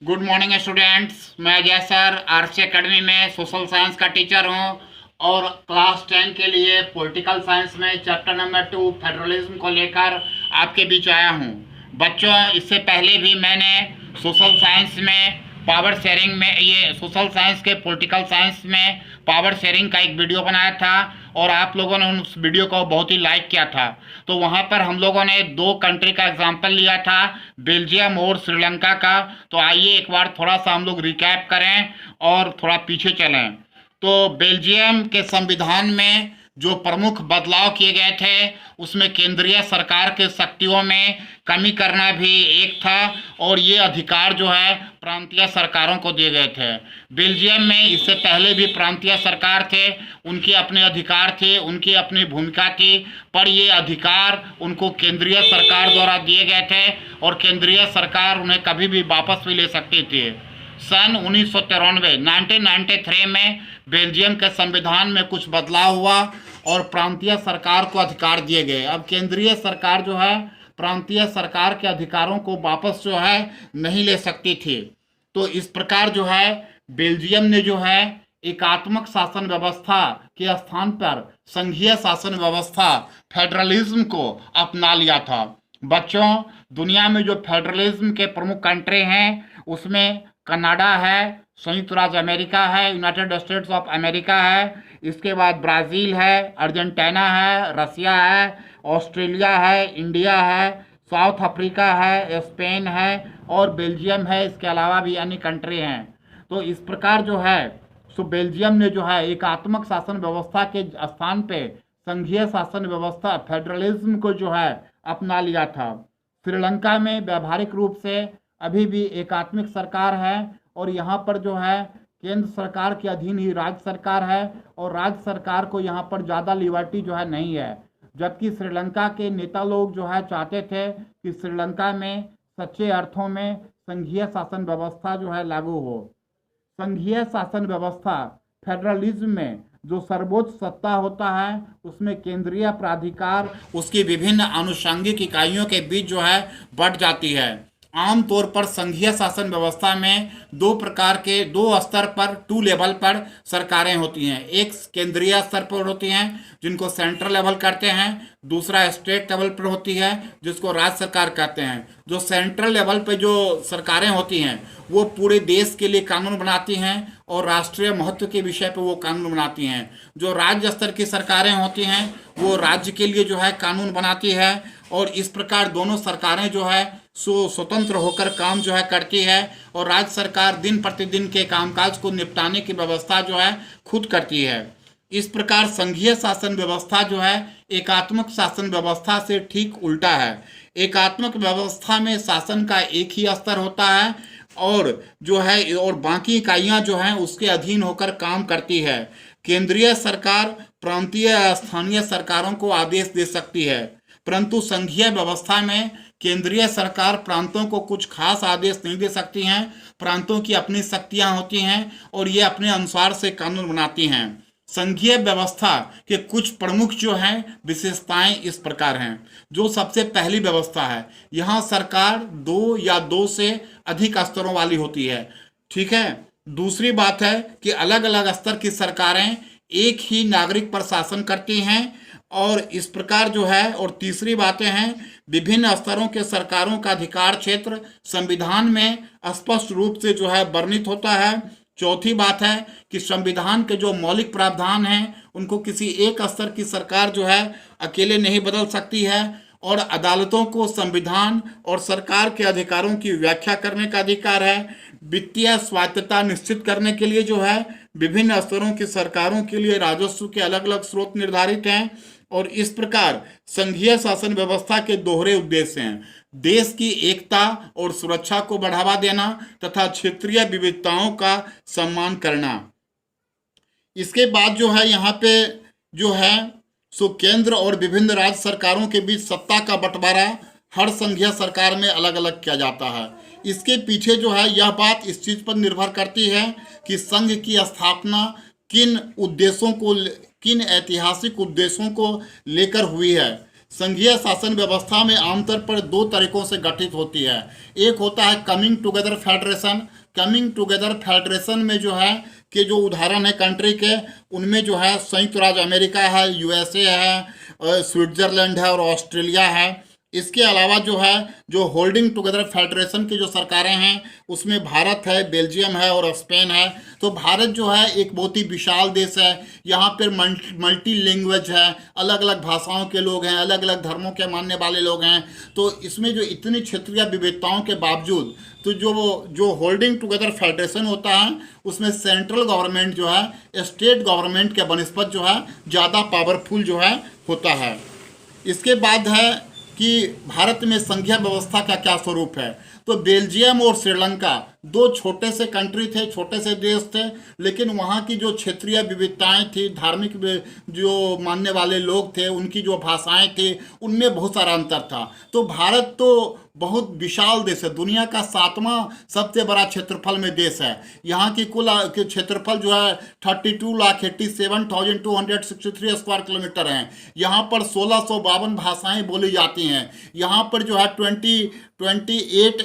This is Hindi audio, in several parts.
Good morning students. मैं अजय सर आरसी एकेडमी में सोशल साइंस का टीचर हूं और क्लास 10 के लिए पॉलिटिकल साइंस में चैप्टर नंबर 2 फेडरलिज्म को लेकर आपके बीच आया हूं। बच्चों, इससे पहले भी मैंने सोशल साइंस में पावर शेयरिंग में ये सोशल साइंस के पॉलिटिकल साइंस में पावर शेयरिंग का एक वीडियो बनाया था और आप लोगों ने उस वीडियो को बहुत ही लाइक किया था। तो वहाँ पर हम लोगों ने दो कंट्री का एग्जाम्पल लिया था, बेल्जियम और श्रीलंका का। तो आइए एक बार थोड़ा सा हम लोग रिकैप करें और थोड़ा पीछे चलें। तो बेल्जियम के संविधान में जो प्रमुख बदलाव किए गए थे उसमें केंद्रीय सरकार के शक्तियों में कमी करना भी एक था और ये अधिकार जो है प्रांतीय सरकारों को दिए गए थे। बेल्जियम में इससे पहले भी प्रांतीय सरकार थे, उनके अपने अधिकार थे, उनकी अपनी भूमिका थी, पर ये अधिकार उनको केंद्रीय सरकार द्वारा दिए गए थे और केंद्रीय सरकार उन्हें कभी भी वापस भी ले सकती थी। सन 1993 में बेल्जियम के संविधान में कुछ बदलाव हुआ और प्रांतीय सरकार को अधिकार दिए गए। अब केंद्रीय सरकार जो है प्रांतीय सरकार के अधिकारों को वापस जो है नहीं ले सकती थी। तो इस प्रकार जो है बेल्जियम ने जो है एकात्मक शासन व्यवस्था के स्थान पर संघीय शासन व्यवस्था फेडरलिज्म को अपना लिया था। बच्चों, दुनिया में जो फेडरलिज्म के प्रमुख कंट्री हैं उसमें कनाडा है, संयुक्त राज्य अमेरिका है, यूनाइटेड स्टेट्स ऑफ अमेरिका है, इसके बाद ब्राज़ील है, अर्जेंटीना है, रसिया है, ऑस्ट्रेलिया है, इंडिया है, साउथ अफ्रीका है, स्पेन है और बेल्जियम है। इसके अलावा भी अन्य कंट्री हैं। तो इस प्रकार जो है सो बेल्जियम ने जो है एकात्मक शासन व्यवस्था के स्थान पे संघीय शासन व्यवस्था फेडरलिज्म को जो है अपना लिया था। श्रीलंका में व्यावहारिक रूप से अभी भी एकात्मिक सरकार है और यहाँ पर जो है केंद्र सरकार के अधीन ही राज्य सरकार है और राज्य सरकार को यहाँ पर ज़्यादा लिबर्टी जो है नहीं है। जबकि श्रीलंका के नेता लोग जो है चाहते थे कि श्रीलंका में सच्चे अर्थों में संघीय शासन व्यवस्था जो है लागू हो। संघीय शासन व्यवस्था फेडरलिज्म में जो सर्वोच्च सत्ता होता है उसमें केंद्रीय प्राधिकार उसकी विभिन्न आनुषंगिक इकाइयों के बीच जो है बढ़ जाती है। आमतौर पर संघीय शासन व्यवस्था में दो स्तर पर टू लेवल पर सरकारें होती हैं। एक केंद्रीय स्तर पर होती हैं जिनको सेंट्रल लेवल कहते हैं, दूसरा स्टेट लेवल पर होती है जिसको राज्य सरकार कहते हैं। जो सेंट्रल लेवल पे जो सरकारें होती हैं वो पूरे देश के लिए कानून बनाती हैं और राष्ट्रीय महत्व के विषय पर वो कानून बनाती हैं। जो राज्य स्तर की सरकारें होती हैं वो राज्य के लिए जो है कानून बनाती है और इस प्रकार दोनों सरकारें जो है स्वतंत्र होकर काम जो है करती है और राज्य सरकार दिन प्रतिदिन के कामकाज को निपटाने की व्यवस्था जो है खुद करती है। इस प्रकार संघीय शासन व्यवस्था जो है एकात्मक शासन व्यवस्था से ठीक उल्टा है। एकात्मक व्यवस्था में शासन का एक ही स्तर होता है और जो है और बाकी इकाइयां जो हैं उसके अधीन होकर काम करती है। केंद्रीय सरकार प्रांतीय या स्थानीय सरकारों को आदेश दे सकती है, परंतु संघीय व्यवस्था में केंद्रीय सरकार प्रांतों को कुछ खास आदेश नहीं दे सकती हैं। प्रांतों की अपनी शक्तियां होती हैं और ये अपने अनुसार से कानून बनाती हैं। संघीय व्यवस्था के कुछ प्रमुख जो हैं विशेषताएं इस प्रकार हैं। जो सबसे पहली व्यवस्था है, यहाँ सरकार दो या दो से अधिक स्तरों वाली होती है। ठीक है। दूसरी बात है कि अलग अलग स्तर की सरकारें एक ही नागरिक पर शासन करती हैं और इस प्रकार जो है। और तीसरी बातें हैं विभिन्न स्तरों के सरकारों का अधिकार क्षेत्र संविधान में स्पष्ट रूप से जो है वर्णित होता है। चौथी बात है कि संविधान के जो मौलिक प्रावधान हैं उनको किसी एक स्तर की सरकार जो है अकेले नहीं बदल सकती है और अदालतों को संविधान और सरकार के अधिकारों की व्याख्या करने का अधिकार है। वित्तीय स्वायत्तता निश्चित करने के लिए जो है विभिन्न स्तरों की सरकारों के लिए राजस्व के अलग अलग स्रोत निर्धारित हैं और इस प्रकार संघीय शासन व्यवस्था के दोहरे उद्देश्य हैं। देश की एकता और सुरक्षा को बढ़ावा देना तथा क्षेत्रीय विविधताओं का सम्मान करना। इसके बाद जो है यहाँ पे जो है सो केंद्र और विभिन्न राज्य सरकारों के बीच सत्ता का बंटवारा हर संघीय सरकार में अलग अलग किया जाता है। इसके पीछे जो है यह बात इस चीज़ पर निर्भर करती है कि संघ की स्थापना किन ऐतिहासिक उद्देश्यों को लेकर हुई है। संघीय शासन व्यवस्था में आमतौर पर दो तरीकों से गठित होती है। एक होता है coming together federation. Coming together federation में जो है कि जो उदाहरण है कंट्री के, उनमें जो है संयुक्त राज्य अमेरिका है, यूएसए है, स्विट्जरलैंड है और ऑस्ट्रेलिया है। इसके अलावा जो है जो होल्डिंग टुगेदर फेडरेशन की जो सरकारें हैं उसमें भारत है, बेल्जियम है और स्पेन है। तो भारत जो है एक बहुत ही विशाल देश है। यहाँ पर मल्टी लैंग्वेज है, अलग अलग भाषाओं के लोग हैं, अलग अलग धर्मों के मानने वाले लोग हैं। तो इसमें जो इतनी क्षेत्रीय विविधताओं के बावजूद तो जो होल्डिंग टुगेदर फेडरेशन होता है उसमें सेंट्रल गवर्नमेंट जो है स्टेट गवर्नमेंट के बनस्पत जो है ज़्यादा पावरफुल जो है होता है। इसके बाद है कि भारत में संघीय व्यवस्था का क्या स्वरूप है। तो बेल्जियम और श्रीलंका दो छोटे से कंट्री थे, छोटे से देश थे, लेकिन वहाँ की जो क्षेत्रीय विविधताएं थी, धार्मिक जो मानने वाले लोग थे, उनकी जो भाषाएं थी, उनमें बहुत सारा अंतर था। तो भारत तो बहुत विशाल देश है, दुनिया का 7वां सबसे बड़ा क्षेत्रफल में देश है। यहाँ की कुल क्षेत्रफल जो है 32,87,263 स्क्वायर किलोमीटर है। यहाँ पर 1652 भाषाएं बोली जाती हैं। यहाँ पर जो है 28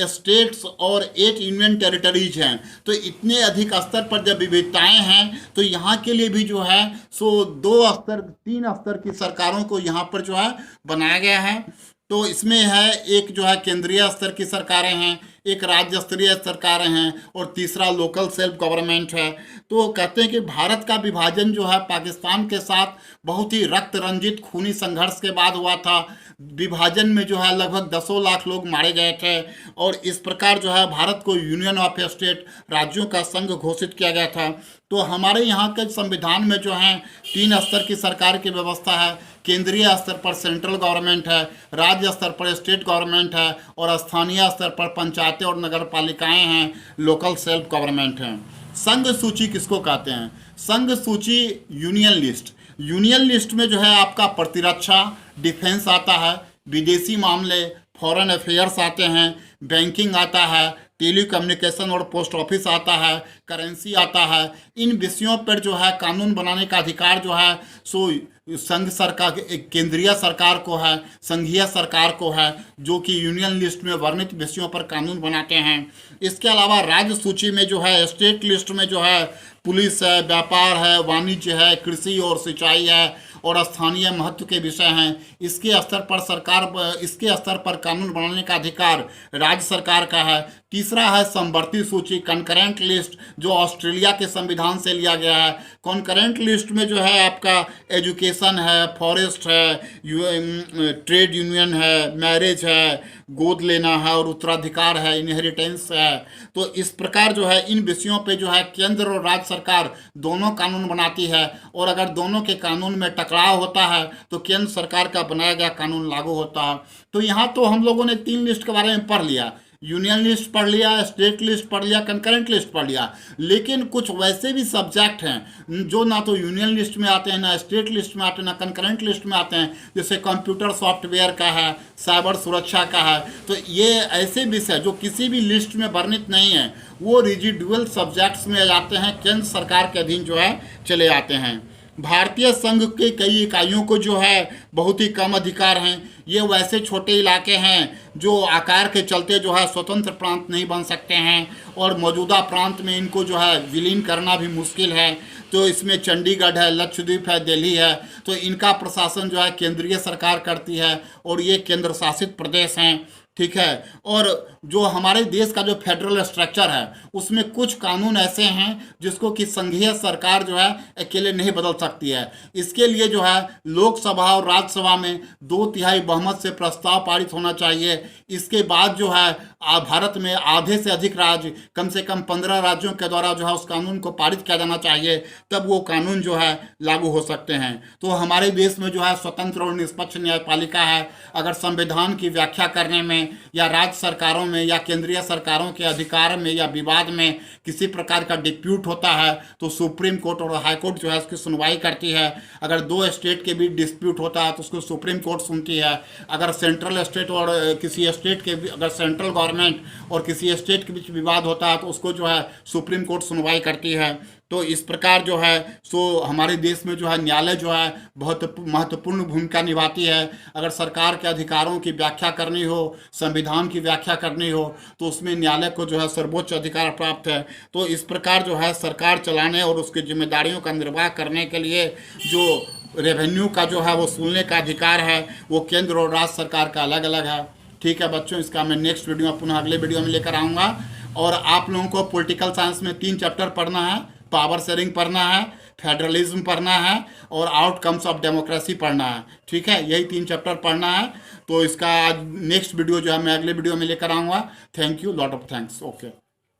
स्टेट्स और 8 यूनियन टेरिटरीज हैं। तो इतने अधिक स्तर पर जब विविधताएं हैं तो यहाँ के लिए भी जो है सो 3 स्तर की सरकारों को यहाँ पर जो है बनाया गया है। तो इसमें है एक जो है केंद्रीय स्तर की सरकारें हैं, एक राज्य स्तरीय सरकारें हैं और तीसरा लोकल सेल्फ गवर्नमेंट है। तो कहते हैं कि भारत का विभाजन जो है पाकिस्तान के साथ बहुत ही रक्त रंजित खूनी संघर्ष के बाद हुआ था। विभाजन में जो है लगभग 10 लाख लोग मारे गए थे और इस प्रकार जो है भारत को यूनियन ऑफ स्टेट, राज्यों का संघ घोषित किया गया था। तो हमारे यहाँ के संविधान में जो है 3 स्तर की सरकार की व्यवस्था है। केंद्रीय स्तर पर सेंट्रल गवर्नमेंट है, राज्य स्तर पर स्टेट गवर्नमेंट है और स्थानीय स्तर पर पंचायतें और नगर पालिकाएँ हैं, लोकल सेल्फ गवर्नमेंट हैं। संघ सूची किसको कहते हैं? संघ सूची यूनियन लिस्ट। यूनियन लिस्ट में जो है आपका प्रतिरक्षा, डिफेंस आता है, विदेशी मामले, फॉरेन अफेयर्स आते हैं, बैंकिंग आता है, टेलीकम्युनिकेशन और पोस्ट ऑफिस आता है, करेंसी आता है। इन विषयों पर जो है कानून बनाने का अधिकार जो है सो संघ सरकार, केंद्रीय सरकार को है, संघीय सरकार को है, जो कि यूनियन लिस्ट में वर्णित विषयों पर कानून बनाते हैं। इसके अलावा राज्य सूची में जो है स्टेट लिस्ट में जो है पुलिस है, व्यापार है, वाणिज्य है, कृषि और सिंचाई है और स्थानीय महत्व के विषय हैं। इसके स्तर पर कानून बनाने का अधिकार राज्य सरकार का है। तीसरा है समवर्ती सूची, कनकरेंट लिस्ट, जो ऑस्ट्रेलिया के संविधान से लिया गया है। कॉन्करेंट लिस्ट में जो है आपका एजुकेशन है, फॉरेस्ट है, ट्रेड यूनियन है, मैरिज है, गोद लेना है और उत्तराधिकार है, इनहेरिटेंस है। तो इस प्रकार जो है इन विषयों पे जो है केंद्र और राज्य सरकार दोनों कानून बनाती है और अगर दोनों के कानून में टकराव होता है तो केंद्र सरकार का बनाया गया कानून लागू होता है। तो यहाँ तो हम लोगों ने 3 लिस्ट के बारे में पढ़ लिया, यूनियन लिस्ट पढ़ लिया, स्टेट लिस्ट पढ़ लिया, कंकरेंट लिस्ट पढ़ लिया। लेकिन कुछ वैसे भी सब्जेक्ट हैं जो ना तो यूनियन लिस्ट में आते हैं, ना स्टेट लिस्ट में आते हैं, ना कंकरेंट लिस्ट में आते हैं, जैसे कंप्यूटर सॉफ्टवेयर का है, साइबर सुरक्षा का है। तो ये ऐसे विषय जो किसी भी लिस्ट में वर्णित नहीं है वो रिजिडुअल सब्जेक्ट्स में आते हैं, केंद्र सरकार के अधीन जो है चले आते हैं। भारतीय संघ के कई इकाइयों को जो है बहुत ही कम अधिकार हैं। ये वैसे छोटे इलाके हैं जो आकार के चलते जो है स्वतंत्र प्रांत नहीं बन सकते हैं और मौजूदा प्रांत में इनको जो है विलीन करना भी मुश्किल है। तो इसमें चंडीगढ़ है, लक्षद्वीप है, दिल्ली है। तो इनका प्रशासन जो है केंद्रीय सरकार करती है और ये केंद्र शासित प्रदेश हैं, ठीक है। और जो हमारे देश का जो फेडरल स्ट्रक्चर है उसमें कुछ कानून ऐसे हैं जिसको कि संघीय सरकार जो है अकेले नहीं बदल सकती है। इसके लिए जो है लोकसभा और राज्यसभा में 2/3 बहुमत से प्रस्ताव पारित होना चाहिए। इसके बाद जो है भारत में आधे से अधिक राज्य, कम से कम 15 राज्यों के द्वारा जो है उस कानून को पारित किया जाना चाहिए, तब वो कानून जो है लागू हो सकते हैं। तो हमारे देश में जो है स्वतंत्र और निष्पक्ष न्यायपालिका है। अगर संविधान की व्याख्या करने में या राज्य सरकारों में या केंद्रीय सरकारों के अधिकार में या विवाद में किसी प्रकार का डिस्प्यूट होता है तो सुप्रीम कोर्ट और हाई कोर्ट जो है उसकी सुनवाई करती है। अगर 2 स्टेट के बीच डिस्प्यूट होता है तो उसको सुप्रीम कोर्ट सुनती है। अगर सेंट्रल स्टेट और किसी स्टेट के अगर सेंट्रल गवर्नमेंट गवर्नमेंट और किसी स्टेट के बीच विवाद होता है तो उसको जो है सुप्रीम कोर्ट सुनवाई करती है। तो इस प्रकार जो है सो हमारे देश में जो है न्यायालय जो है बहुत महत्वपूर्ण भूमिका निभाती है। अगर सरकार के अधिकारों की व्याख्या करनी हो, संविधान की व्याख्या करनी हो, तो उसमें न्यायालय को जो है सर्वोच्च अधिकार प्राप्त है। तो इस प्रकार जो है सरकार चलाने और उसकी जिम्मेदारियों का निर्वाह करने के लिए जो रेवेन्यू का जो है वो वसूलने का अधिकार है वो केंद्र और राज्य सरकार का अलग अलग है। ठीक है बच्चों, इसका मैं नेक्स्ट वीडियो में पुनः अगले वीडियो में लेकर आऊँगा। और आप लोगों को पॉलिटिकल साइंस में 3 चैप्टर पढ़ना है, पावर शेयरिंग पढ़ना है, फेडरलिज्म पढ़ना है और आउटकम्स ऑफ डेमोक्रेसी पढ़ना है। ठीक है, यही 3 चैप्टर पढ़ना है। तो इसका नेक्स्ट वीडियो जो है मैं अगले वीडियो में लेकर आऊँगा। Thank you, lot of thanks. Okay.